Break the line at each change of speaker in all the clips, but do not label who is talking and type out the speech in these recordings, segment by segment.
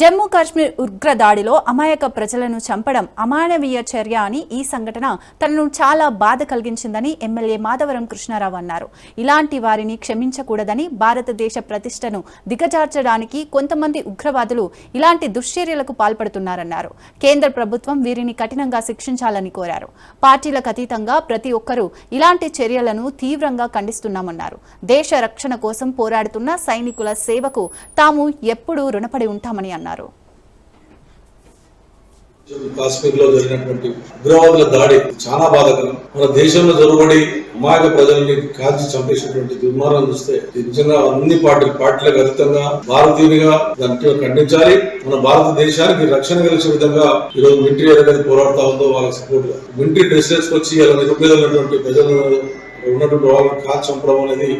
జమ్మూ కాశ్మీర్ ఉగ్ర దాడిలో అమాయక ప్రజలను చంపడం అమానవీయ చర్య అని ఈ సంఘటన తనను చాలా బాధ కలిగించిందని ఎమ్మెల్యే మాధవరం కృష్ణారావు అన్నారు. ఇలాంటి వారిని క్షమించకూడదని, భారతదేశ ప్రతిష్టను దిగజార్చడానికి కొంతమంది ఉగ్రవాదులు ఇలాంటి దుశ్చర్యలకు పాల్పడుతున్నారన్నారు. కేంద్ర ప్రభుత్వం వీరిని కఠినంగా శిక్షించాలని కోరారు. పార్టీలకు అతీతంగా ప్రతి ఒక్కరూ ఇలాంటి చర్యలను తీవ్రంగా ఖండిస్తున్నామన్నారు. దేశ రక్షణ కోసం పోరాడుతున్న సైనికుల సేవకు తాము ఎప్పుడూ రుణపడి ఉంటామని అన్నారు.
కాశ్మీర్ లో జరిగినటువంటి ఉగ్రవాదుల దాడి చాలా బాధాకరం. మన దేశంలో జరుగుబడి అమాయక ప్రజల్ని కాల్చి చంపేసినటువంటి దుర్మార్గం చూస్తే నిజంగా అన్ని పార్టీలకు అతీతంగా భారతీయునిగా దాన్ని ఖండించాలి. మన భారతదేశానికి రక్షణ కలిసే విధంగా ఈరోజు మిలిటరీ ఏదైతే పోరాడుతా ఉందో వాళ్ళకి సపోర్ట్ గా మిలిటరీ డ్రెస్ వేసుకొచ్చి అలా నిరుపేదలైనటువంటి ప్రజలు ఉన్నటువంటి వాళ్ళని కాల్చి చంపడం అనేది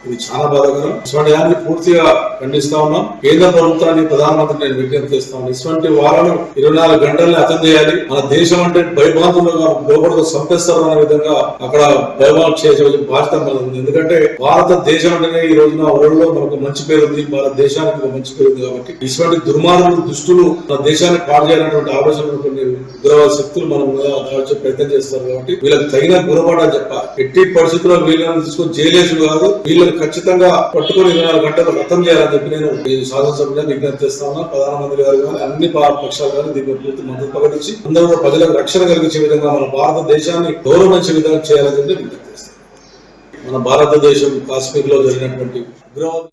ఇది చాలా బాధాకరం. ఇటువంటి దాన్ని పూర్తిగా ఖండిస్తా ఉన్నాం. కేంద్ర ప్రభుత్వాన్ని, ప్రధానమంత్రి నేను విజ్ఞప్తి చేస్తా ఉన్నాను. ఇటువంటి వాళ్ళను 24 గంటల్ని అతం చేయాలి. మన దేశం అంటే భయభ్రాంతులుగా లోపలికి సంపేస్తారు అనే విధంగా అక్కడ భయభ్రాంతం చేసే బాధ్యత ఉంది. ఎందుకంటే భారతదేశం అంటేనే ఈ రోజున వరల్డ్ లో మనకు మంచి పేరు ఉంది, భారతదేశానికి మంచి పేరు ఉంది. కాబట్టి ఇటువంటి దుర్మార్గులు, దుష్టులు మన దేశాన్ని పాడు చేయాలన్నటువంటి ఆలోచనలు కొన్ని ఉగ్రవాద శక్తులు మనం దాల్చే ప్రయత్నం చేస్తారు. కాబట్టి వీళ్ళకి తగిన గురపాఠాలు చెప్పాలి. ఎట్టి పరిస్థితుల్లో వీళ్ళని తీసుకొని జైలేసుడు కాదు, వీళ్ళని ఖచ్చితంగా పట్టుకుని 24 గంటలు రతం చేయాలని చెప్పి నేను ఈ శాసనసభ్యులను విజ్ఞప్తి చేస్తా ఉన్నా. ప్రధానమంత్రి గారు కానీ అన్ని పక్షాలు కానీ దీన్ని పూర్తి మద్దతు ప్రకటించి అందరూ ప్రజలకు రక్షణ కలిగించే విధంగా, మన భారతదేశాన్ని గౌరవించే విధంగా చేయాలని చెప్పి విజ్ఞప్తి చేస్తాను. మన భారతదేశం కాశ్మీర్ లో జరిగినటువంటి ఉగ్రవాద